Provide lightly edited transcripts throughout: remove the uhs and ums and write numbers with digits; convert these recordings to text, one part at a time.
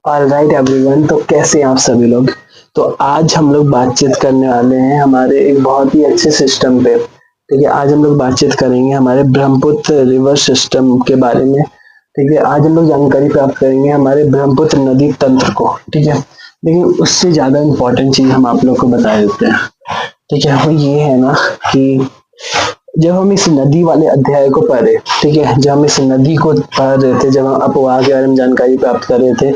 Alright everyone, तो कैसे हैं आप सभी लोग। तो आज हम लोग बातचीत करने वाले हैं हमारे एक बहुत ही अच्छे सिस्टम पे। ठीक है, आज हम लोग बातचीत करेंगे हमारे ब्रह्मपुत्र रिवर सिस्टम के बारे में। ठीक है, आज हम लोग जानकारी प्राप्त करेंगे हमारे ब्रह्मपुत्र नदी तंत्र को। ठीक है, लेकिन उससे ज्यादा इम्पोर्टेंट चीज हम आप लोग को बता देते हैं। ठीक है, वो ये है ना कि जब हम इस नदी वाले अध्याय को पढ़ रहे, ठीक है, जब हम इस नदी को पढ़ रहे थे, जब हम अपवाह के बारे में जानकारी प्राप्त कर रहे थे,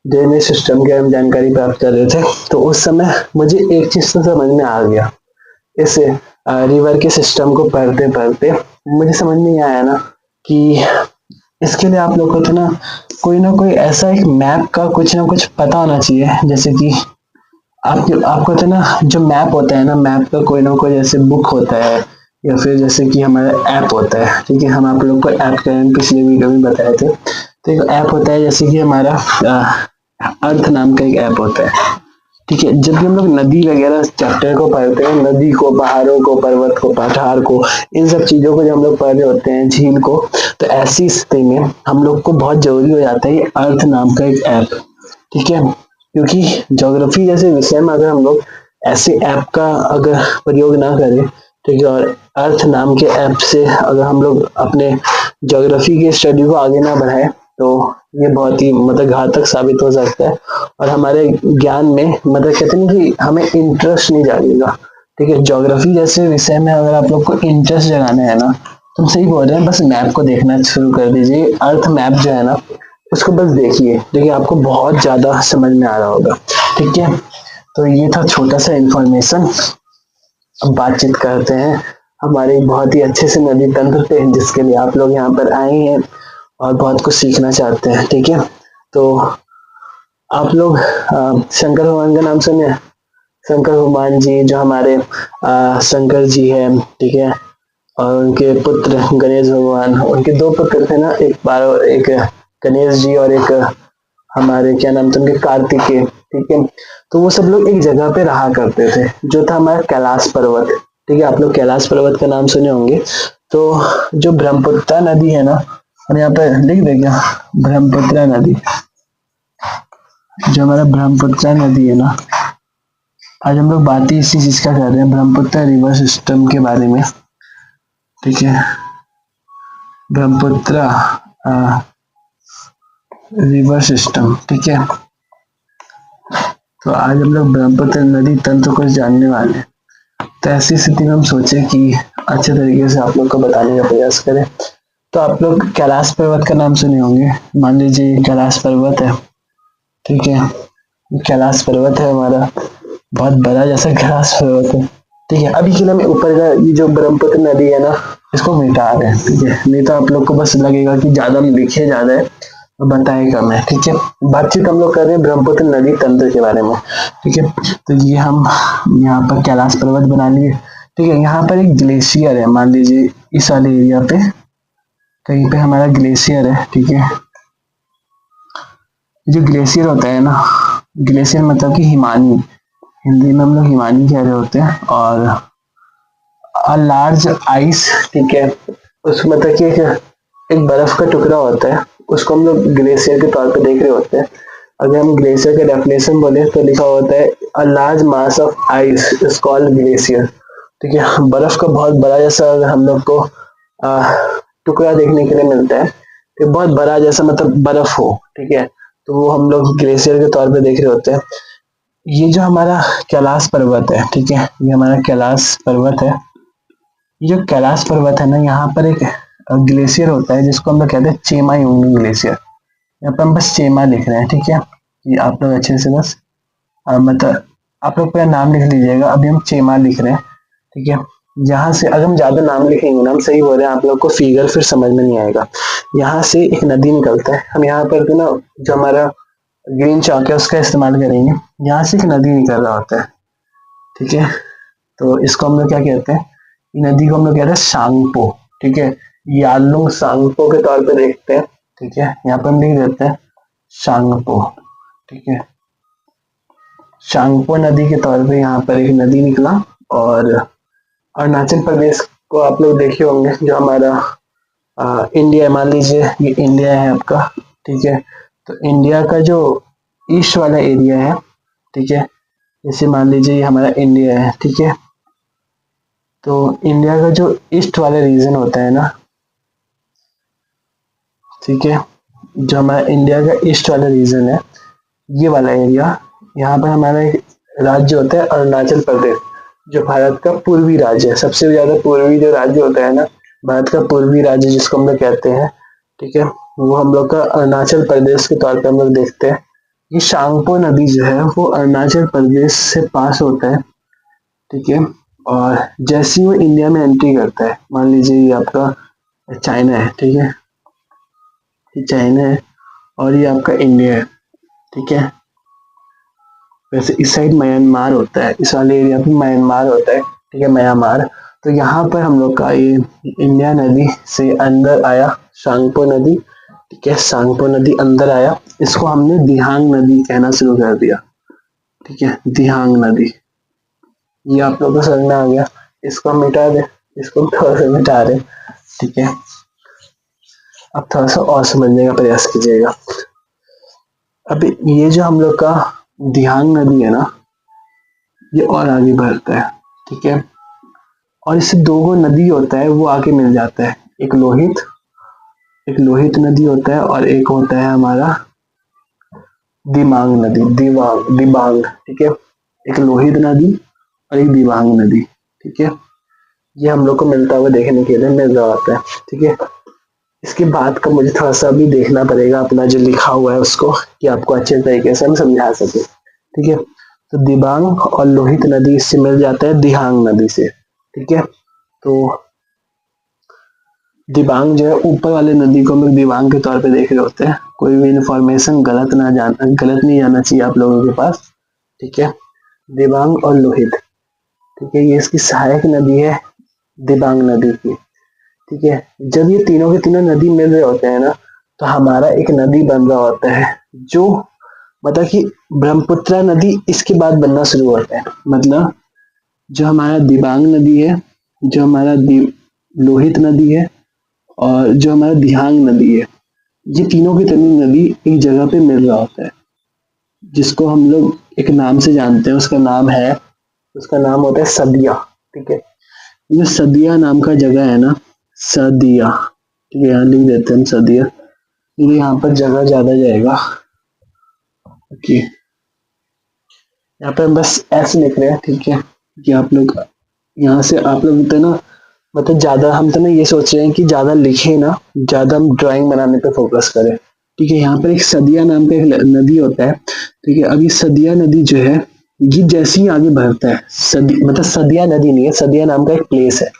ड्रेनेज सिस्टम के बारे में जानकारी प्राप्त कर रहे थे, तो उस समय मुझे एक चीज तो समझ में आ गया। इस रिवर के सिस्टम को पढ़ते पढ़ते मुझे समझ में आया ना कि इसके लिए आप लोग को तो ना कोई ऐसा एक मैप का कुछ ना कुछ पता होना चाहिए। जैसे कि आपको तो ना जो मैप होता है ना, मैप का कोई ना कोई जैसे बुक होता है, या फिर जैसे कि हमारा ऐप होता है। ठीक है, हम आप लोग को ऐप के बारे में पिछले वीडियो में बताए थे। तो एक ऐप होता है जैसे कि हमारा अर्थ नाम का एक ऐप होता है। ठीक है, जब भी हम लोग नदी वगैरह चैप्टर को पढ़ते हैं, नदी को, पहाड़ों को, पर्वत को, पठार को, इन सब चीजों को जब हम लोग पढ़ रहे होते हैं, झील को, तो ऐसी स्थिति में हम लोग को बहुत जरूरी हो जाता है ये अर्थ नाम का एक ऐप। ठीक है, क्योंकि ज्योग्राफी जैसे विषय में अगर हम लोग ऐसे ऐप का अगर प्रयोग ना करें, ठीक है, और अर्थ नाम के ऐप से अगर हम लोग अपने ज्योग्राफी की स्टडी को आगे ना बढ़ाए, तो ये बहुत ही मतलब घातक साबित हो सकता है। और हमारे ज्ञान में मतलब कहते हैं कि हमें इंटरेस्ट नहीं जागेगा। ठीक है, ज्योग्राफी जैसे विषय में अगर आप लोग को इंटरेस्ट जगाना है ना, तुम सही बोल रहे हैं, बस मैप को देखना शुरू कर दीजिए। अर्थ मैप जो है ना, उसको बस देखिए, देखिए आपको बहुत ज्यादा समझ में आ रहा होगा। ठीक है, तो ये था छोटा सा इंफॉर्मेशन। अब बातचीत करते हैं हमारे बहुत ही अच्छे से नदी तंत्र पे, जिसके लिए आप लोग यहाँ पर आए हैं और बहुत कुछ सीखना चाहते हैं। ठीक है, तो आप लोग शंकर भगवान का नाम सुने? शंकर भगवान जी जो हमारे शंकर जी है, ठीक है, और उनके पुत्र गणेश भगवान, उनके दो पुत्र थे ना, एक गणेश जी और एक हमारे क्या नाम थे उनके, कार्तिकेय। ठीक है, तो वो सब लोग एक जगह पे रहा करते थे, जो था हमारा कैलाश पर्वत। ठीक है, आप लोग कैलाश पर्वत का नाम सुने होंगे। तो जो ब्रह्मपुत्र नदी है ना, और यहाँ पे लिख दे क्या, ब्रह्मपुत्र नदी, जो हमारा ब्रह्मपुत्र नदी है ना, आज हम लोग बात ही इसी चीज का कर रहे हैं, ब्रह्मपुत्र रिवर सिस्टम के बारे में। ठीक है, ब्रह्मपुत्र रिवर सिस्टम। ठीक है, तो आज हम लोग ब्रह्मपुत्र नदी तंत्र को जानने वाले हैं। तो ऐसी स्थिति में हम सोचे कि अच्छे तरीके से आप लोग को बताने का प्रयास करें। तो आप लोग कैलाश पर्वत का नाम सुने होंगे। मान लीजिए कैलाश पर्वत है। ठीक है, कैलाश पर्वत है हमारा, बहुत बड़ा जैसा कैलाश पर्वत है। ठीक है, अभी के लिए हम ऊपर का ये जो ब्रह्मपुत्र नदी है ना, इसको मिटा रहे हैं। ठीक है, नहीं तो आप लोग को बस लगेगा कि ज्यादा हम लिखे ज्यादा है और बताए कम है। ठीक है, बातचीत हम लोग कर रहे हैं ब्रह्मपुत्र नदी तंत्र के बारे में। ठीक है, तो ये हम यहाँ पर कैलाश पर्वत बना लिए। ठीक है, यहाँ पर एक ग्लेशियर है, मान लीजिए इस वाले एरिया पे कहीं पे हमारा ग्लेशियर है। ठीक है, जो ग्लेशियर होता है ना, ग्लेशियर मतलब कि हिमानी, हिंदी में हम लोग हिमानी कह रहे होते हैं। और अ लार्ज आइस, ठीक है, उस मतलब कि एक बर्फ का टुकड़ा होता है, उसको हम लोग ग्लेशियर के तौर पे देख रहे होते हैं। अगर हम ग्लेशियर का डेफिनेशन बोले तो लिखा होता है a large mass of ice is called glacier. ठीक है, बर्फ का बहुत बड़ा जैसा अगर हम लोग को टुकड़ा देखने के लिए मिलता है, कि बहुत बड़ा जैसा मतलब बर्फ हो, ठीक है, तो वो हम लोग ग्लेशियर के तौर पे देख रहे होते हैं। ये जो हमारा कैलाश पर्वत है, ठीक है, ये हमारा कैलाश पर्वत है। ये जो कैलाश पर्वत है ना, यहाँ पर एक ग्लेशियर होता है जिसको हम लोग कहते हैं चेमा युंगनी ग्लेशियर। यहाँ पर हम बस चेमा लिख रहे हैं। ठीक है, ये आप लोग अच्छे से बस मतलब आप लोग पूरा नाम लिख लीजिएगा। अभी हम चेमा लिख रहे हैं। ठीक है, यहाँ से अगर हम ज्यादा नाम लिखेंगे ना, हम सही बोल रहे हैं, आप लोग को फिगर फिर समझ में नहीं आएगा। यहाँ से एक नदी निकलता है, हम यहाँ पर ना जो हमारा ग्रीन चौक है उसका इस्तेमाल करेंगे। यहाँ से एक नदी निकल रहा होता है। ठीक है, तो इसको हम लोग क्या कहते हैं, नदी को हम लोग कहते हैं सांगपो। ठीक है, यालुंग सांगपो के तौर पे देखते हैं। ठीक है, यहाँ पर हम लिख देते हैं सांगपो। ठीक है, सांगपो नदी के तौर पे यहाँ पर एक नदी निकला। और अरुणाचल प्रदेश को आप लोग देखे होंगे, जो हमारा इंडिया, मान लीजिए ये इंडिया है आपका। ठीक है, तो इंडिया का जो ईस्ट वाला एरिया है, ठीक है। जैसे मान लीजिए ये हमारा इंडिया है, ठीक है। तो इंडिया का जो ईस्ट वाला रीजन होता है ना, ठीक है, जो हमारा इंडिया का ईस्ट वाला रीजन है, ये वाला एरिया, यहाँ पर हमारा एक राज्य होता है अरुणाचल प्रदेश, जो भारत का पूर्वी राज्य है। सबसे ज्यादा पूर्वी जो राज्य होता है ना, भारत का पूर्वी राज्य जिसको हम लोग कहते हैं, ठीक है, वो हम लोग का अरुणाचल प्रदेश के तौर पर हम लोग देखते हैं। ये शांगपो नदी जो है वो अरुणाचल प्रदेश से पास होता है, ठीक है। और जैसे ही वो इंडिया में एंट्री करता है, मान लीजिए ये आपका चाइना है, ठीक है, ये चाइना है और ये आपका इंडिया है, ठीक है। वैसे इस साइड म्यांमार होता है, इस वाले एरिया पे म्यांमार होता है, ठीक है, म्यांमार। तो यहाँ पर हम लोग का ये इंडिया नदी से अंदर आया शांगपो नदी, ठीक है, सांगपो नदी अंदर आया, इसको हमने दिहांग नदी कहना शुरू कर दिया, ठीक है, दिहांग नदी। ये आप लोगों को समझ में आ गया। इसको हम मिटा दे, इसको हम थोड़ा सा मिटा रहे, ठीक है। अब थोड़ा सा और समझने का प्रयास कीजिएगा। अब ये जो हम लोग का दिहांग नदी है ना, ये और आगे बढ़ता है, ठीक है। और इससे दो गो नदी होता है वो आके मिल जाता है, एक लोहित नदी होता है और एक होता है हमारा दिबांग नदी, दिबांग, ठीक है। एक लोहित नदी और एक दिबांग नदी, ठीक है। ये हम लोग को मिलता हुआ देखने के लिए मिल रहा होता है, ठीक है। इसके बाद का मुझे थोड़ा सा भी देखना पड़ेगा अपना जो लिखा हुआ है उसको, कि आपको अच्छे तरीके से हम समझा सके, ठीक है। तो दिबांग और लोहित नदी इससे मिल जाता है दिहांग नदी से, ठीक है। तो दिबांग जो है, ऊपर वाले नदी को हम लोग दिबांग के तौर पे देख रहे होते हैं। कोई भी इंफॉर्मेशन गलत नहीं जाना चाहिए आप लोगों के पास, ठीक है। दिबांग और लोहित, ठीक है, ये इसकी सहायक नदी है दिबांग नदी की, ठीक है। जब ये तीनों के तीनों नदी मिल रहे होते हैं ना, तो हमारा एक नदी बन रहा होता है, जो मतलब कि ब्रह्मपुत्र नदी इसके बाद बनना शुरू होता है। मतलब जो हमारा दिबांग नदी है, जो हमारा लोहित नदी है और जो हमारा दिहांग नदी है, ये तीनों की तीनों नदी एक जगह पे मिल रहा होता है, जिसको हम लोग एक नाम से जानते हैं। उसका नाम होता है सदिया, ठीक है। ये सदिया नाम का जगह है ना, सदिया, ठीक है, यहाँ लिख देते हैं हम सदिया, क्योंकि यहाँ पर जगह ज्यादा जाएगा। ओके, यहाँ पे हम बस ऐसे लिख रहे हैं, ठीक है, कि आप लोग यहाँ से आप लोग तो ना, मतलब ज्यादा हम तो ना ये सोच रहे हैं कि ज्यादा लिखे ना, ज्यादा हम ड्राइंग बनाने पे फोकस करें, ठीक है। यहाँ पर एक सदिया नाम का एक नदी होता है, ठीक है। अब ये सदिया नदी जो है, ये जैसे ही आगे बढ़ता है, मतलब सदिया नदी नहीं है, सदिया नाम का एक प्लेस है,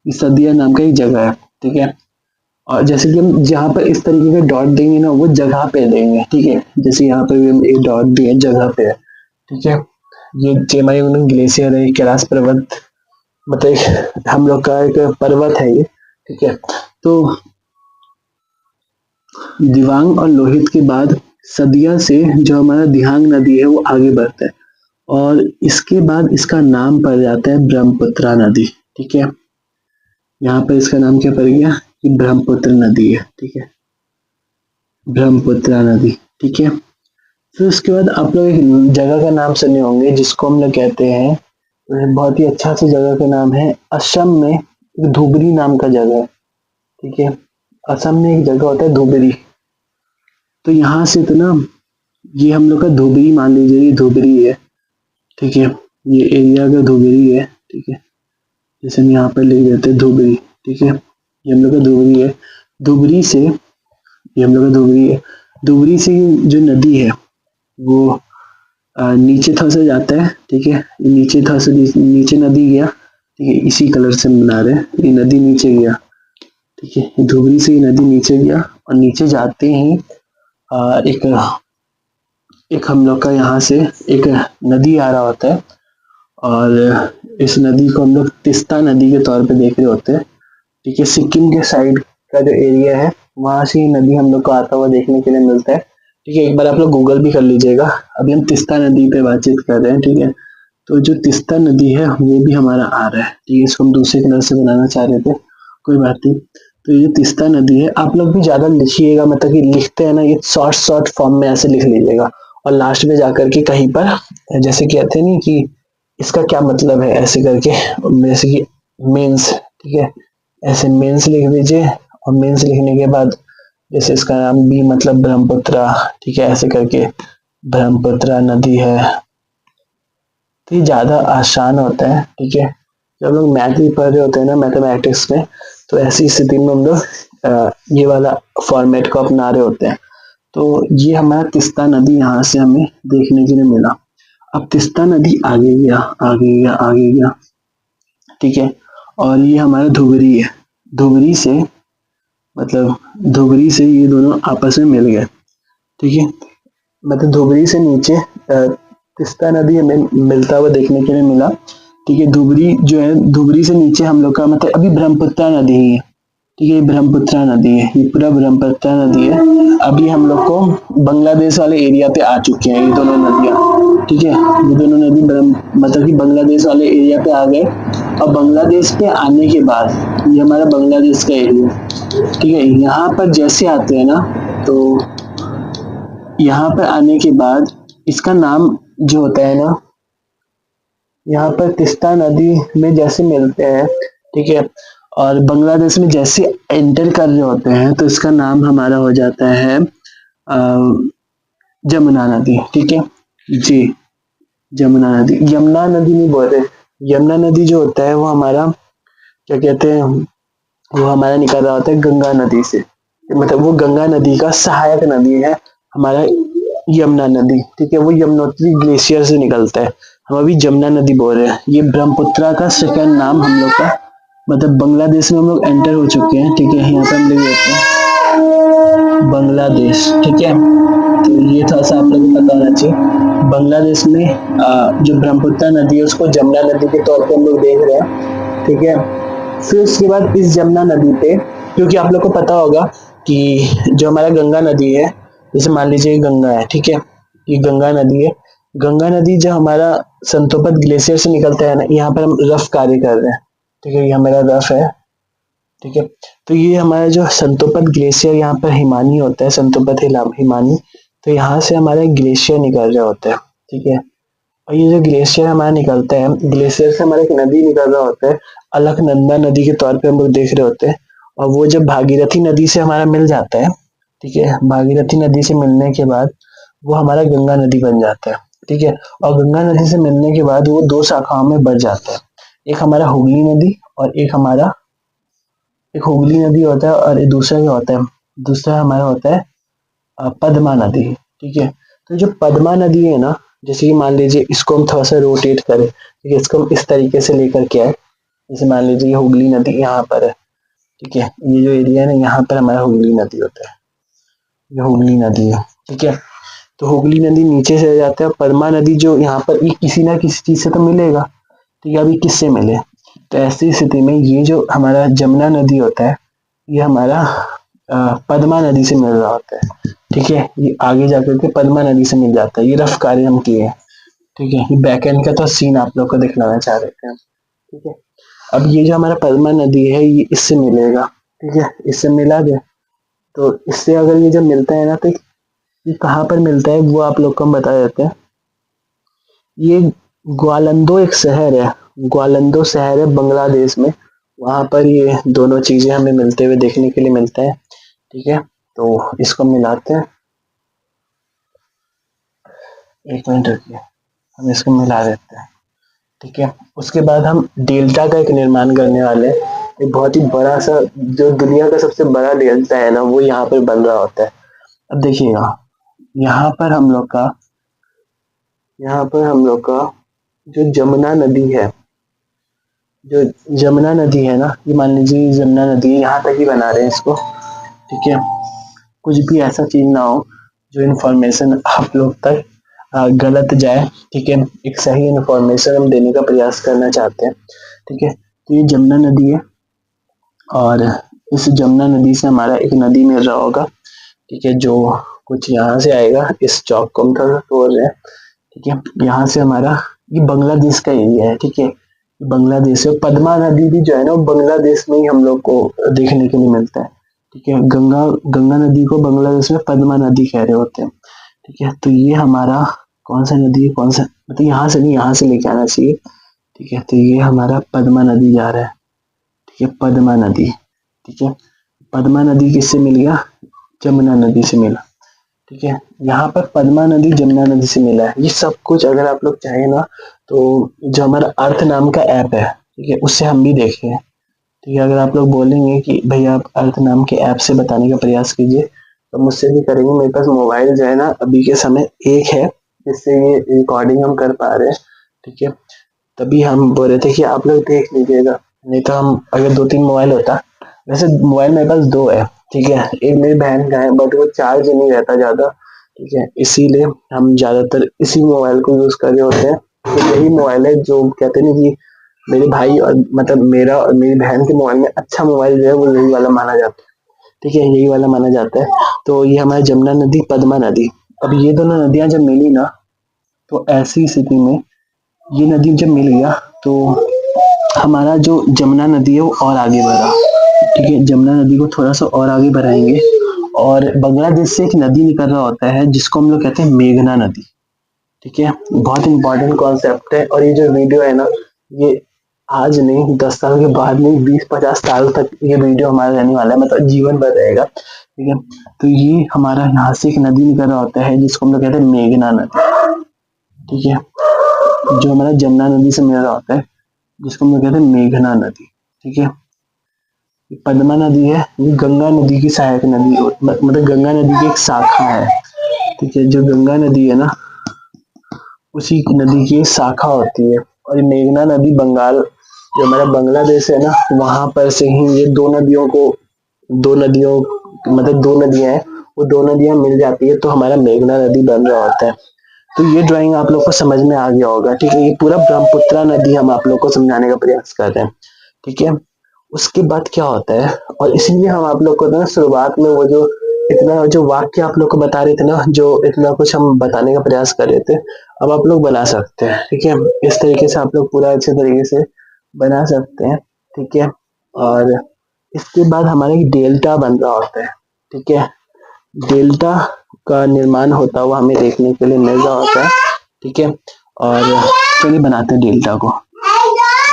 ये सदिया नाम का एक जगह है, ठीक है। और जैसे कि हम जहाँ पर इस तरीके का डॉट देंगे ना, वो जगह पे देंगे, ठीक है। जैसे यहाँ पर भी हम एक डॉट दिए, जगह पे है, ठीक है। ये चेमायुंग ग्लेशियर है, कैलाश पर्वत, मतलब हम लोग का एक पर्वत है ये, ठीक है। तो दिबांग और लोहित के बाद सदिया से जो हमारा दिहांग नदी है वो आगे बढ़ता है, और इसके बाद इसका नाम पड़ जाता है ब्रह्मपुत्र नदी, ठीक है। यहाँ पर इसका नाम क्या पड़ गया, कि ब्रह्मपुत्र नदी है, ठीक है, ब्रह्मपुत्र नदी, ठीक है। फिर उसके बाद आप लोग एक जगह का नाम सुने होंगे जिसको हम लोग कहते हैं, बहुत ही अच्छा सी जगह का नाम है, असम में एक धुबरी नाम का जगह है, ठीक है। असम में एक जगह होता है धुबरी। तो यहाँ से तो ना, ये हम लोग का धुबरी मान लीजिए, ये धुबरी है, ठीक है, ये एरिया का धुबरी है, ठीक है। जैसे हम यहाँ पर लिख देते हैं धुबरी, ठीक है, ये हम लोग का धुबरी है। धुबरी से, ये हम लोग का धुबरी है, धुबरी से जो नदी है वो नीचे थोड़ा सा जाता है, ठीक है। नीचे थोड़ा सा नीचे नदी गया, ठीक है, इसी कलर से हम बना रहे हैं, ये नदी नीचे गया, ठीक है। धुबरी से ये नदी नीचे गया, और नीचे जाते ही एक हम लोग का यहाँ से एक नदी आ रहा होता है, और इस नदी को हम लोग तिस्ता नदी के तौर पे देख रहे होते हैं, ठीक है। सिक्किम के साइड का जो एरिया है, वहां से ये नदी हम लोग को आता हुआ देखने के लिए मिलता है, ठीक है। एक बार आप लोग गूगल भी कर लीजिएगा। अभी हम तिस्ता नदी पे बातचीत कर रहे हैं, ठीक है। तो जो तिस्ता नदी है वो भी हमारा आ रहा है, ठीक है। इसको हम दूसरे कलर से बनाना चाह रहे थे, कोई बात नहीं। तो ये तिस्ता नदी है। आप लोग भी ज्यादा लिखिएगा, मतलब कि लिखते हैं ना, ये शॉर्ट फॉर्म में ऐसे लिख लीजिएगा, और लास्ट में जाकर के कहीं पर जैसे कहते हैं नहीं कि इसका क्या मतलब है ऐसे करके, जैसे कि मेंस, ठीक है, ऐसे मेंस लिख दीजिए। और मेंस लिखने के बाद जैसे इसका नाम बी मतलब ब्रह्मपुत्रा, ठीक है, ऐसे करके ब्रह्मपुत्रा नदी है। तो ये ज्यादा आसान होता है, ठीक है। जब लोग मैथ भी पढ़ रहे होते हैं ना मैथमेटिक्स में, तो ऐसी स्थिति में हम लोग ये वाला फॉर्मेट को अपना रहे होते हैं। तो ये हमारा तिस्ता नदी यहाँ से हमें देखने के लिए मिला। अब तिस्ता नदी आगे गया आगे गया आगे गया, ठीक है, और ये हमारा धुबरी है। धुबरी से मतलब धुबरी से ये दोनों आपस में मिल गए, ठीक है। मतलब धुबरी से नीचे तिस्ता नदी हमें मिलता हुआ देखने के लिए मिला, ठीक है। धुबरी जो है, धुबरी से नीचे हम लोग का मतलब अभी ब्रह्मपुत्रा नदी ही है, ठीक है, ये ब्रह्मपुत्रा नदी है, ये पूरा ब्रह्मपुत्रा नदी है। अभी हम लोग को बांग्लादेश वाले एरिया पे आ चुके हैं ये दोनों नदियां, ठीक है। ये दोनों नदी मतलब कि बांग्लादेश वाले एरिया पे आ गए। और बांग्लादेश पे आने के बाद ये हमारा बांग्लादेश का एरिया, ठीक है। यहाँ पर जैसे आते हैं ना, तो यहाँ पर आने के बाद इसका नाम जो होता है ना, यहाँ पर तिस्ता नदी में जैसे मिलते हैं, ठीक है, और बांग्लादेश में जैसे एंटर कर रहे होते हैं, तो इसका नाम हमारा हो जाता है जमुना नदी, ठीक है जी। यमुना नदी, यमुना नदी नहीं बोल रहे, यमुना नदी जो होता है वो हमारा क्या कहते हैं, वो हमारा निकल रहा होता है गंगा नदी से, मतलब वो गंगा नदी का सहायक नदी है हमारा यमुना नदी, ठीक है। वो यमुनोत्री ग्लेशियर से निकलता है, हम अभी जमुना नदी बोल रहे हैं। ये ब्रह्मपुत्रा का सेकंड नाम हम लोग का, मतलब बांग्लादेश में हम लोग एंटर हो चुके हैं, ठीक है। यहाँ पे हम लिख देते हैं बांग्लादेश, ठीक है। तो ये थोड़ा सा आप लोग को पता होना चाहिए। बांग्लादेश में जो ब्रह्मपुत्रा नदी है उसको जमुना नदी के तौर पे हम लोग देख रहे हैं, ठीक है। फिर उसके बाद इस जमुना नदी पे, क्योंकि आप लोग को पता होगा कि जो हमारा गंगा नदी है, जैसे मान लीजिए गंगा है, ठीक है, ये गंगा नदी है। गंगा नदी जो हमारा संतोपत ग्लेशियर से निकलता है ना, यहाँ पर हम रफ कार्य कर रहे हैं, ठीक है, ये हमारा रफ है, ठीक है। तो ये हमारा जो संतोपत ग्लेशियर यहाँ पर हिमानी होता है, संतोपत हिमानी, तो यहाँ से हमारा ग्लेशियर निकल रहा होता है, ठीक है। और ये जो ग्लेशियर हमारा निकलता है, ग्लेशियर से हमारा एक नदी निकल रहा होता है, अलकनंदा नदी के तौर पे हम लोग देख रहे होते हैं। और वो जब भागीरथी नदी से हमारा मिल जाता है, ठीक है, भागीरथी नदी से मिलने के बाद वो हमारा गंगा नदी बन जाता है, ठीक है। और गंगा नदी से मिलने के बाद वो दो शाखाओं में बढ़ जाता है, एक हमारा हुगली नदी और एक हुगली नदी होता है, और दूसरा क्या होता है, दूसरा हमारा होता है पद्मा नदी, ठीक है। तो जो पद्मा नदी है ना, जैसे कि मान लीजिए इसको हम थोड़ा सा रोटेट करें, ठीक है, इसको हम इस तरीके से लेकर के आए, जैसे मान लीजिए ये हुगली नदी यहाँ पर है, ठीक है, ये जो एरिया है ना यहाँ पर हमारा हुगली नदी होता है, ये हुगली नदी है, ठीक है। तो हुगली नदी नीचे से जाता है, पद्मा नदी जो यहाँ पर ये किसी ना किसी चीज से तो मिलेगा, ठीक है। अभी किससे मिले, तो ऐसी स्थिति में ये जो हमारा जमुना नदी होता है, ये हमारा पद्मा नदी से मिल रहा होता है, ठीक है। ये आगे जाकर के पद्मा नदी से मिल जाता है, ये रफ कार्य हम किए, ठीक है। ये बैक एंड का तो सीन आप लोग को दिखलाना चाह रहे थे, ठीक है। अब ये जो हमारा पद्मा नदी है ये इससे मिलेगा, ठीक है, इससे मिला दे, तो इससे अगर ये जब मिलता है ना, तो ये कहाँ पर मिलता है वो आप लोग को हम बता देते हैं। ये ग्वालंदो एक शहर है, ग्वालंदो शहर है बांग्लादेश में, वहां पर ये दोनों चीजें हमें मिलते हुए देखने के लिए मिलते हैं, ठीक है। तो इसको मिलाते हैं, एक मिनट रुकिए, हम इसको मिला देते हैं, ठीक है। उसके बाद हम डेल्टा का एक निर्माण करने वाले हैं, एक बहुत ही बड़ा सा, जो दुनिया का सबसे बड़ा डेल्टा है ना, वो यहाँ पर बन रहा होता है। अब देखिएगा, यहाँ पर हम लोग का जो जमुना नदी है, जो जमुना नदी है ना, ये मान लीजिए जमुना नदी है, यहाँ तक ही बना रहे हैं इसको, ठीक है। कुछ भी ऐसा चीज ना हो जो इन्फॉर्मेशन आप लोग तक गलत जाए, ठीक है। एक सही इन्फॉर्मेशन हम देने का प्रयास करना चाहते हैं, ठीक है। तो ये जमुना नदी है, और इस जमुना नदी से हमारा एक नदी मिल रहा होगा, ठीक है, जो कुछ यहाँ से आएगा, इस चौक को हम थोड़ा तोड़ रहे हैं, ठीक है। यहाँ से हमारा ये बांग्लादेश का एरिया है, ठीक है, बांग्लादेश है। पद्मा नदी भी जो है ना, वो बांग्लादेश में ही हम लोग को देखने के लिए मिलता है, ठीक है। गंगा नदी को बांग्लादेश में पद्मा नदी कह रहे होते हैं, ठीक है। तो ये हमारा कौन सा नदी है, कौन सा मतलब यहाँ से नहीं, यहाँ से लेके आना चाहिए। ठीक है। तो ये हमारा पद्मा नदी जा रहा है। ठीक है, पद्मा नदी। ठीक है, पद्मा नदी किससे मिल गया, जमुना नदी से मिला। ठीक है, यहाँ पर पद्मा नदी जमुना नदी से मिला है। ये सब कुछ अगर आप लोग चाहें ना तो जो हमारा अर्थ नाम का ऐप है, ठीक है, उससे हम भी देखें। ठीक है, अगर आप लोग बोलेंगे कि भैया आप अर्थ नाम के ऐप से बताने का प्रयास कीजिए तो मुझसे भी करेंगे। मेरे पास मोबाइल जो है ना अभी के समय एक है जिससे ये रिकॉर्डिंग हम कर पा रहे हैं। ठीक है, तभी हम बोल रहे थे कि आप लोग देख लीजिएगा, नहीं तो हम अगर 2-3 मोबाइल होता, वैसे मोबाइल मेरे पास 2 है। ठीक है, एक मेरी बहन का है बट वो चार्ज नहीं रहता ज्यादा। ठीक है, इसीलिए हम ज्यादातर इसी मोबाइल को यूज कर रहे होते हैं। तो यही मोबाइल है जो कहते नहीं कि मेरे भाई और मतलब मेरा और मेरी बहन के मोबाइल में अच्छा मोबाइल जो है वो यही वाला माना जाता है। ठीक है, यही वाला माना जाता है। तो ये हमारी जमुना नदी, पद्मा नदी, अब ये दोनों नदियां जब मिली ना तो ऐसी स्थिति में ये नदी जब मिल गया तो हमारा जो जमुना नदी है वो और आगे बढ़ा। ठीक है, जमुना नदी को थोड़ा सा और आगे बढ़ाएंगे और बांग्लादेश से एक नदी निकल रहा होता है जिसको हम लोग कहते हैं मेघना नदी। ठीक है, बहुत इंपॉर्टेंट कॉन्सेप्ट है। और ये जो वीडियो है ना ये आज नहीं 10 साल के बाद नहीं 20-50 साल तक ये वीडियो हमारा रहने वाला है, मतलब जीवन भर रहेगा। ठीक है, तो ये हमारा यहाँ से एक नदी निकल रहा होता है जिसको हम लोग कहते हैं मेघना नदी। ठीक है, जो हमारा जमुना नदी से मिल रहा होता है जिसको हम लोग कहते हैं मेघना नदी। ठीक है, पद्मा नदी है, ये गंगा नदी की सहायक नदी मतलब गंगा नदी की एक शाखा है। ठीक है, जो गंगा नदी है ना उसी नदी की शाखा होती है। और ये मेघना नदी बंगाल जो हमारा बांग्लादेश है ना वहां पर से ही ये दो नदियों मतलब 2 नदियां हैं, वो 2 नदियां मिल जाती है तो हमारा मेघना नदी बन रहा होता है। तो ये ड्राइंग आप लोग को समझ में आ गया होगा। ठीक है, ये पूरा ब्रह्मपुत्रा नदी हम आप लोग को समझाने का प्रयास कर रहे हैं। ठीक है, उसके बाद क्या होता है, और इसीलिए हम आप लोग को ना शुरुआत में वो जो इतना जो वाक्य आप लोग को बता रहे थे ना, जो इतना कुछ हम बताने का प्रयास कर रहे थे, अब आप लोग बना सकते हैं। ठीक है, इस तरीके से आप लोग पूरा अच्छे तरीके से बना सकते हैं। ठीक है, और इसके बाद हमारा एक डेल्टा बन रहा होता है। ठीक है, डेल्टा का निर्माण होता हुआ हमें देखने के लिए मिल रहा होता है। ठीक है, और चलिए बनाते हैं डेल्टा को।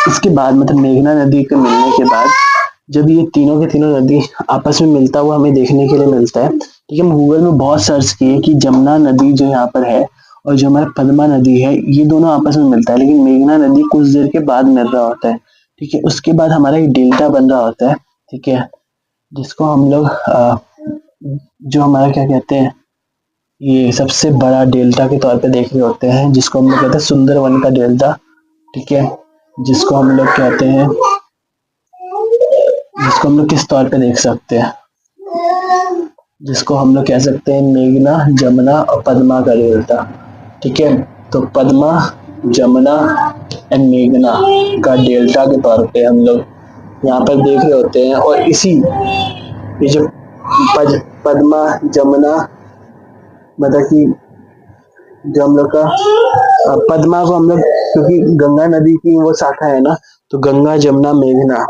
इसके बाद मतलब मेघना नदी के मिलने के बाद जब ये तीनों के तीनों नदी आपस में मिलता हुआ हमें देखने के लिए मिलता है। ठीक है, हम गूगल में बहुत सर्च किए कि जमुना नदी जो यहाँ पर है और जो हमारा पद्मा नदी है ये दोनों आपस में मिलता है, लेकिन मेघना नदी कुछ देर के बाद मिल रहा होता है। ठीक है, उसके बाद हमारा एक डेल्टा बन रहा होता है। ठीक है, जिसको हम लोग जो हमारा क्या कहते हैं, ये सबसे बड़ा डेल्टा के तौर पे देख रहे होते हैं जिसको हम लोग कहते हैं सुंदरवन का डेल्टा। ठीक है, जिसको हम लोग कहते हैं, जिसको हम लोग किस तौर पे देख सकते हैं, जिसको हम लोग कह सकते हैं मेघना, जमुना और पद्मा का डेल्टा। ठीक है, तो पद्मा, जमुना एंड मेघना का डेल्टा के तौर पे हम लोग यहाँ पर देख रहे होते हैं। और इसी ये जो पद्मा, जमुना मतलब कि जो हम लोग का पद्मा को हम लोग क्योंकि गंगा नदी की वो शाखा है ना, तो गंगा, जमुना, मेघना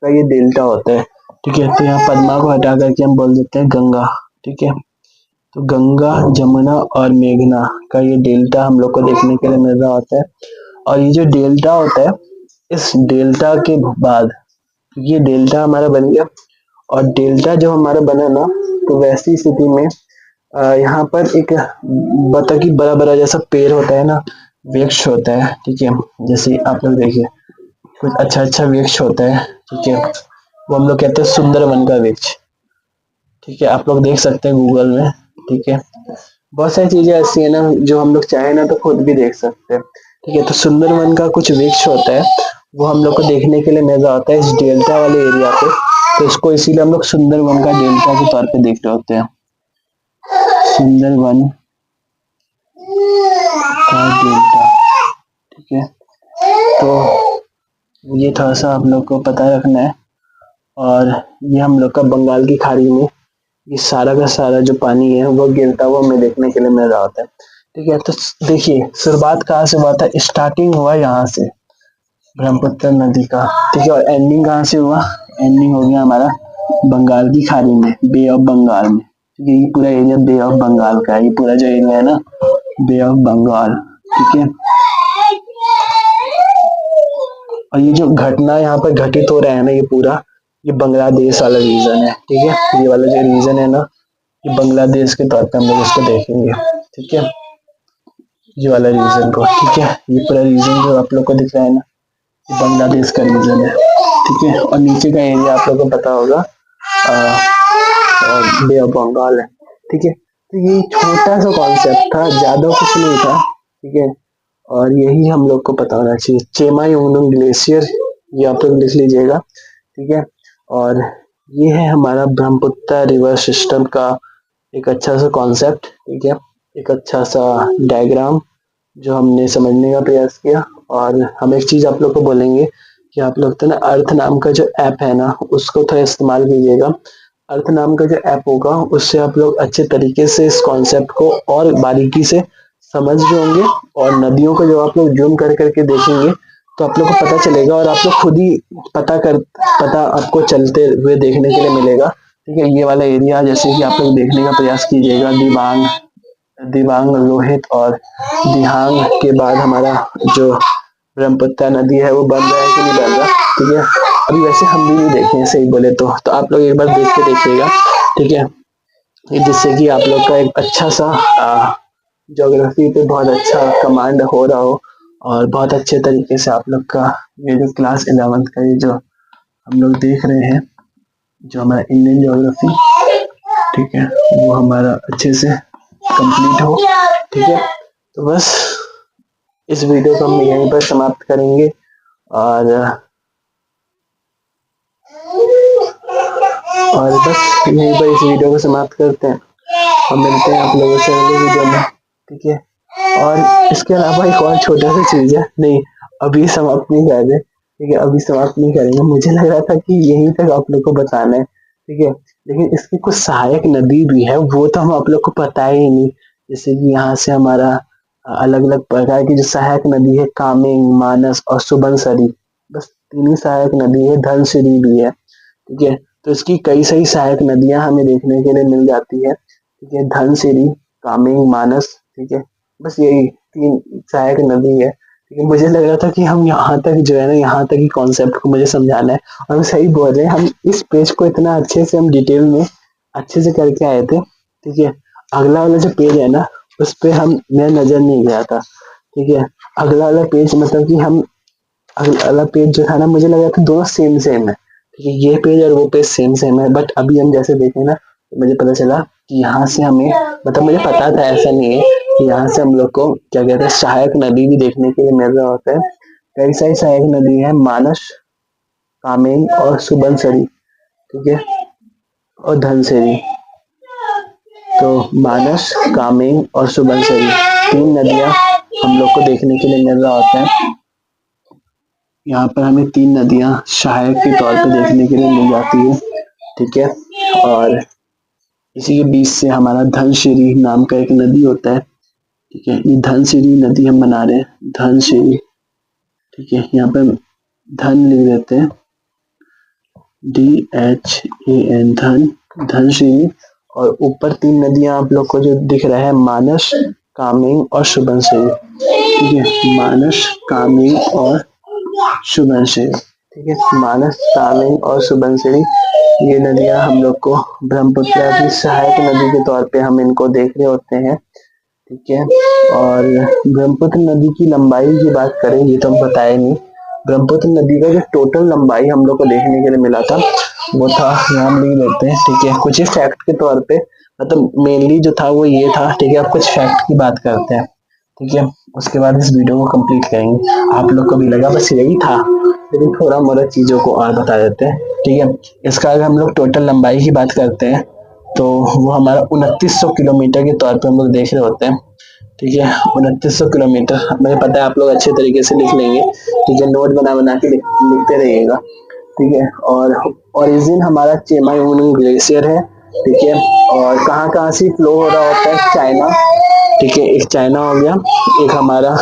का ये डेल्टा होता है। ठीक है, तो यहाँ पद्मा को हटा करके हम बोल देते हैं गंगा। ठीक है, तो गंगा, जमुना और मेघना का ये डेल्टा हम लोग को देखने के लिए मिल रहा होता है। और ये जो डेल्टा होता है, इस डेल्टा के बाद ये डेल्टा हमारा बन गया, और डेल्टा जो हमारा बना ना तो वैसी स्थिति में यहाँ पर एक बतख बड़ा बड़ा जैसा पेड़ होता है ना, वृक्ष होता है। ठीक है, जैसे आप लोग देखिए कुछ अच्छा अच्छा वृक्ष होता है। ठीक है, वो हम लोग कहते हैं सुंदरवन का वृक्ष। ठीक है, आप लोग देख सकते हैं गूगल में। ठीक है, बहुत सारी चीजें ऐसी है ना जो हम लोग चाहे ना तो खुद भी देख सकते हैं। ठीक है, तो सुंदरवन का कुछ वृक्ष होता है वो हम लोग को देखने के लिए मिल रहा होता है इस डेल्टा वाले एरिया पे। तो इसको इसीलिए हम लोग सुंदरवन का डेल्टा के तौर पे देख रहे होते हैं, सुंदरवन का डेल्टा। ठीक है, तो ये थोड़ा सा आप लोग को पता रखना है। और ये हम लोग का बंगाल की खाड़ी में ये सारा का सारा जो पानी है वो गिरता हुआ हमें देखने के लिए मिल रहा होता है। ठीक है, तो देखिए शुरुआत कहाँ से हुआ था, स्टार्टिंग हुआ यहाँ से ब्रह्मपुत्र नदी का। ठीक है, और एंडिंग कहाँ से हुआ, एंडिंग हो गया हमारा बंगाल की खाड़ी में, बे ऑफ बंगाल में। ये पूरा एरिया बे ऑफ बंगाल का है, ये पूरा जो एरिया है ना बे ऑफ बंगाल, ठीक है। और ये जो घटना यहाँ पर घटित हो रहा है ना ये पूरा, ये बांग्लादेश वाला रीजन है, ठीक है। ये वाला जो रीजन है ना ये बांग्लादेश के तौर पे हम लोग इसको देखेंगे, ठीक है। ये वाला रीजन को, ठीक है, ये पूरा रीजन जो आप लोग को दिख रहा है ना ये बांग्लादेश का रीजन है, ठीक है। और नीचे का एरिया आप लोग को पता होगा बे ऑफ बंगाल है, ठीक है। तो ये छोटा सा कॉन्सेप्ट था, ज्यादा कुछ नहीं था, ठीक है। और यही हम लोग को पता होना चाहिए। चेमायोंगनम ग्लेशियर ये आप लोग लिख लीजिएगा, ठीक है। और ये है हमारा ब्रह्मपुत्र रिवर सिस्टम का एक अच्छा सा कॉन्सेप्ट, ठीक है, एक अच्छा सा डायग्राम जो हमने समझने का प्रयास किया। और हम एक चीज आप लोग को बोलेंगे कि आप लोग तो ना अर्थ नाम का जो ऐप है ना उसको थोड़ा इस्तेमाल कीजिएगा। अर्थ नाम का जो ऐप होगा उससे आप लोग अच्छे तरीके से इस कॉन्सेप्ट को और बारीकी से समझ भी होंगे। और नदियों को जब आप लोग जूम कर करके देखेंगे तो आप लोग को पता चलेगा और आप लोग खुद ही पता आपको चलते हुए देखने के लिए मिलेगा, ठीक है। ये वाला एरिया जैसे कि आप लोग देखने का प्रयास कीजिएगा, दिबांग दिबांग लोहित और दिहांग के बाद हमारा जो ब्रह्मपुत्र नदी है वो बन रहा है कि नहीं बन रहा, ठीक है। अभी वैसे हम भी नहीं देखे हैं सही बोले तो आप लोग एक बार देख के देखिएगा, ठीक है, जिससे कि आप लोग का एक अच्छा सा ज्योग्राफी पे बहुत अच्छा कमांड हो रहा हो और बहुत अच्छे तरीके से आप लोग का ये जो क्लास 11th का ये जो हम लोग देख रहे हैं जो हमारा इंडियन ज्योग्राफी, ठीक है, वो हमारा अच्छे से कंप्लीट हो, ठीक है। तो बस इस वीडियो को हम यहीं पर समाप्त करेंगे और बस यहीं पर इस वीडियो को समाप्त करते हैं। हम मिलते हैं आप लोगों से अगले वीडियो में, ठीक है। और इसके अलावा एक और छोटा सा चीज है, नहीं अभी समाप्त नहीं कर रहे, ठीक है, अभी समाप्त नहीं करेंगे। मुझे लग रहा था कि यहीं तक आप लोग को बताना है, ठीक है, लेकिन इसकी कुछ सहायक नदी भी है वो तो हम आप लोग को पता ही नहीं। जैसे कि यहाँ से हमारा अलग अलग प्रकार की जो सहायक नदी है कामेंग, मानस और सुबनसरी, बस 3 ही सहायक नदी है, धनसिरी भी है, ठीक है। तो इसकी कई सारी सहायक नदियां हमें देखने के लिए मिल जाती है, ठीक है, धनसिरी, कामेंग, मानस, ठीक है, बस यही 3 सहायक नदी है, ठीक है। मुझे लग रहा था कि हम यहाँ तक जो है ना यहाँ तक ही कॉन्सेप्ट को मुझे समझाना है और हम सही बोल रहे हैं, हम इस पेज को इतना अच्छे से हम डिटेल में अच्छे से करके आए थे, ठीक है। अगला वाला जो पेज है ना उस पे हम मैं नजर नहीं गया था, ठीक है। अगला वाला पेज मतलब कि हम अगला वाला पेज जो था ना मुझे लगा था दोनों सेम सेम है, ठीक है, ये पेज और वो पेज सेम सेम है। बट अभी हम जैसे देखें ना तो मुझे पता चला कि यहाँ से हमें मतलब मुझे पता था ऐसा नहीं है कि यहाँ से हम लोग को क्या कहते हैं सहायक नदी भी देखने के लिए मिल रहा होता है। कई सारी सहायक नदी है, मानस, कामेंग और सुबनसिरी, ठीक है, और धनसिरी। तो मानस, कामेंग और सुबनसिरी 3 नदियां हम लोग को देखने के लिए मिल रहा होता है। यहाँ पर हमें 3 नदियां सहायक के तौर पे देखने के लिए मिल जाती है, ठीक है। और इसी के बीच से हमारा धनसिरी नाम का एक नदी होता है, ठीक है। ये धनसिरी नदी हम बना रहे हैं, धनसिरी, ठीक है। यहाँ पे धन लिख देते हैं, DHAN, धन, धनसिरी। और ऊपर 3 नदियां आप लोग को जो दिख रहा है मानस, कामेंग और सुबनसिरी, ठीक है, मानस, कामेंग और सुबनसिरी, ठीक है, मानस, कामेंग और सुबनसिरी ये नदियां हम लोग को ब्रह्मपुत्र की सहायक नदी के तौर पे हम इनको देख रहे होते हैं, ठीक है। और ब्रह्मपुत्र नदी की लंबाई की बात करें ये तो हम बताए नहीं, ब्रह्मपुत्र नदी का जो टोटल लंबाई हम लोग को देखने के लिए मिला था वो था, नाम लिख लेते हैं, ठीक है। कुछ ही फैक्ट के तौर पे मतलब मेनली जो था वो ये था, ठीक है। अब कुछ फैक्ट की बात करते हैं, ठीक है, उसके बाद इस वीडियो को कंप्लीट करेंगे। आप लोग को भी लगा बस यही था, लेकिन थोड़ा मोड़ा चीजों को और बता देते हैं, ठीक है। इसका अगर हम लोग टोटल लंबाई की बात करते हैं तो वो हमारा 2900 किलोमीटर के तौर पे हम लोग देख रहे होते हैं, ठीक है, 2900 किलोमीटर। मुझे पता है आप लोग अच्छे तरीके से लिख लेंगे, ठीक है, नोट बना बना के लिखते रहिएगा, ठीक है। और ओरिजिन हमारा चेमायोंगनम ग्लेशियर है, ठीक है। और कहाँ कहाँ से फ्लो हो रहा होता है, चाइना, ठीक है, एक चाइना हो गया, एक हमारा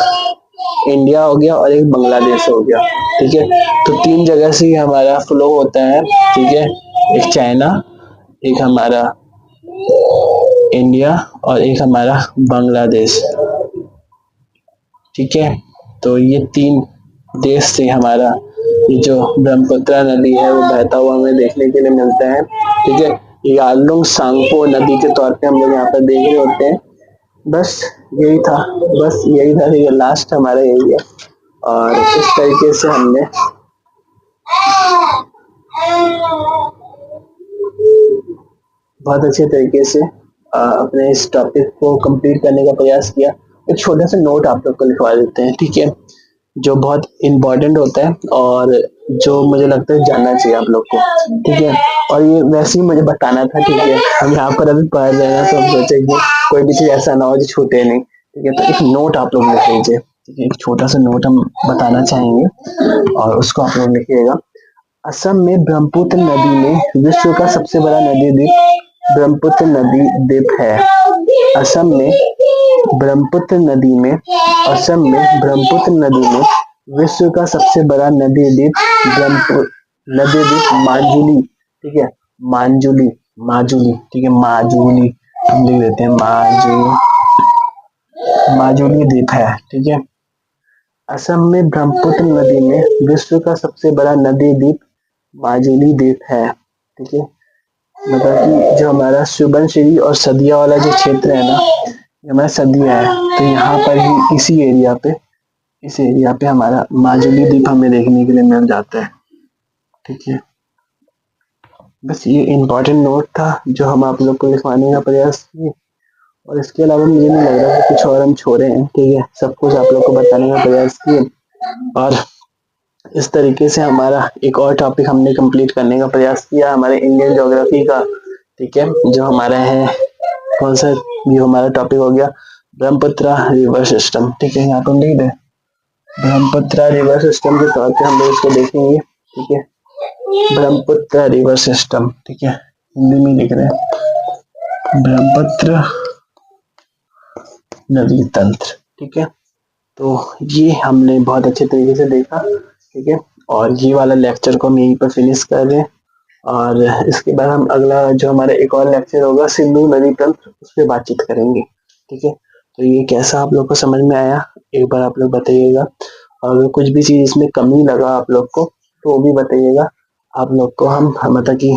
इंडिया हो गया और एक बांग्लादेश हो गया, ठीक है। तो 3 जगह से ही हमारा फ्लो होता है, ठीक है, एक चाइना, एक हमारा इंडिया और एक हमारा बांग्लादेश। ठीक है, तो ये 3 देश से हमारा ये जो ब्रह्मपुत्र नदी है वो बहता हुआ हमें देखने के लिए मिलता है। ठीक है, यारलुंग सांगपो नदी के तौर पे हम लोग यहाँ पर देख रहे होते हैं। बस यही था, ये लास्ट हमारा यही है। और इस तरीके से हमने बहुत अच्छे तरीके से अपने इस टॉपिक को कंप्लीट करने का प्रयास किया। एक छोटा सा नोट आप लोग को लिखवा देते हैं, ठीक है, जो बहुत इम्पोर्टेंट होता है और जो मुझे लगता है जानना चाहिए आप लोग को। ठीक है, और ये वैसे ही मुझे बताना था। ठीक है, हम यहाँ पर अभी पढ़ रहे हैं तो हम सोचेंगे कोई भी चीज ऐसा ना हो जो छूटे नहीं। ठीक है, तो एक नोट आप लोग लिख लीजिए। ठीक है, एक छोटा सा नोट हम बताना चाहेंगे और उसको आप लोग लिखिएगा। असम में ब्रह्मपुत्र नदी में विश्व का सबसे बड़ा नदी द्वीप ब्रह्मपुत्र नदी द्वीप है। असम में ब्रह्मपुत्र नदी में ब्रह्मपुत्र नदी में विश्व का सबसे बड़ा नदी द्वीप माजुली। ठीक है, माजुली। ठीक है, माजुली हम लिख देते हैं, माजुली द्वीप है। ठीक है, असम में ब्रह्मपुत्र नदी में विश्व का सबसे बड़ा नदी द्वीप माजुली द्वीप है। ठीक है, मतलब कि जो हमारा सुबनसिरी और सदिया वाला जो क्षेत्र है ना, हमारा सदिया है, तो यहाँ पर ही इस एरिया पे हमारा माजुली द्वीप हमें देखने के लिए मिल जाता है। ठीक है, बस ये इम्पोर्टेंट नोट था जो हम आप लोग को लिखवाने का प्रयास किए, और इसके अलावा मुझे नहीं लग रहा कि कुछ और हम छोड़े हैं। ठीक है, सब कुछ आप लोग को बताने का प्रयास किए, और इस तरीके से हमारा एक और टॉपिक हमने कंप्लीट करने का प्रयास किया, हमारे इंडियन ज्योग्राफी का। ठीक है, जो हमारा है कौन सा, ये हमारा टॉपिक हो गया ब्रह्मपुत्र रिवर सिस्टम। ठीक है, यहाँ पर लिख दे ब्रह्मपुत्र रिवर सिस्टम के तौर पे हम लोग इसको देखेंगे। ठीक है, ब्रह्मपुत्र रिवर सिस्टम। ठीक है, हिंदी में लिख रहे हैं ब्रह्मपुत्र नदी तंत्र। ठीक है, तो ये हमने बहुत अच्छे तरीके से देखा। ठीक है, और ये वाला लेक्चर को हम यहीं पर फिनिश कर रहे हैं, और इसके बाद हम अगला जो हमारा एक और लेक्चर होगा सिंधु नदी तंत्र, उस पर बातचीत करेंगे। ठीक है, तो ये कैसा आप लोग को समझ में आया, एक बार आप लोग बताइएगा, और अगर कुछ भी चीज इसमें कमी लगा आप लोग को तो वो भी बताइएगा। आप लोग को हम मतलब कि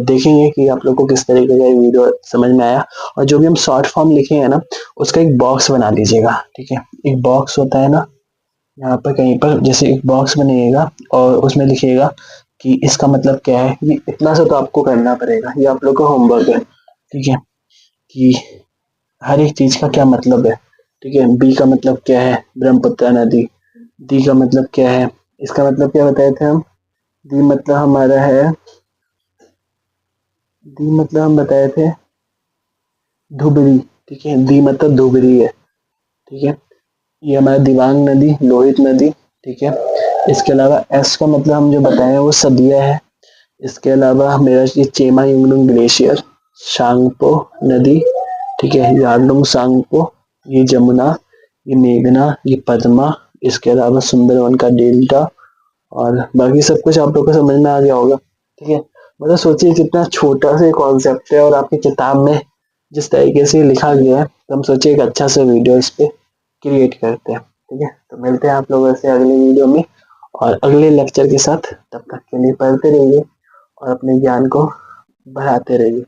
देखेंगे कि आप लोग को किस तरीके का वीडियो समझ में आया, और जो भी हम शॉर्ट फॉर्म लिखे हैं ना, उसका एक बॉक्स बना लीजिएगा। ठीक है, एक बॉक्स होता है ना, यहाँ पर कहीं पर जैसे एक बॉक्स बनाइएगा और उसमें लिखिएगा कि इसका मतलब क्या है। ये इतना सा तो आपको करना पड़ेगा, ये आप लोग का होमवर्क है। ठीक है, कि हर एक चीज का क्या मतलब है। ठीक है, बी का मतलब क्या है, ब्रह्मपुत्र नदी। डी का मतलब क्या है, इसका मतलब क्या बताए थे हम, डी मतलब हमारा है, डी मतलब हम बताए थे धुबरी। ठीक है, डी मतलब धुबरी है। ठीक है, ये हमारा दिबांग नदी, लोहित नदी। ठीक है, इसके अलावा एस का मतलब हम जो बताए वो सदिया है। इसके अलावा मेरा ये चेमा युंगलुंग ग्लेशियर, सांगपो नदी। ठीक है, यारलुंग सांगपो, ये जमुना, ये मेघना, ये पद्मा। इसके अलावा सुंदरवन का डेल्टा, और बाकी सब कुछ आप लोग को समझ में आ गया होगा। ठीक है, मतलब सोचिए कितना छोटा सा कॉन्सेप्ट है, और आपकी किताब में जिस तरीके से लिखा गया है, तो हम सोचिए एक अच्छा सा वीडियो इस पे क्रिएट करते हैं। ठीक है, तो मिलते हैं आप लोगों से अगले वीडियो में और अगले लेक्चर के साथ। तब तक के लिए पढ़ते रहिए और अपने ज्ञान को बढ़ाते रहिए।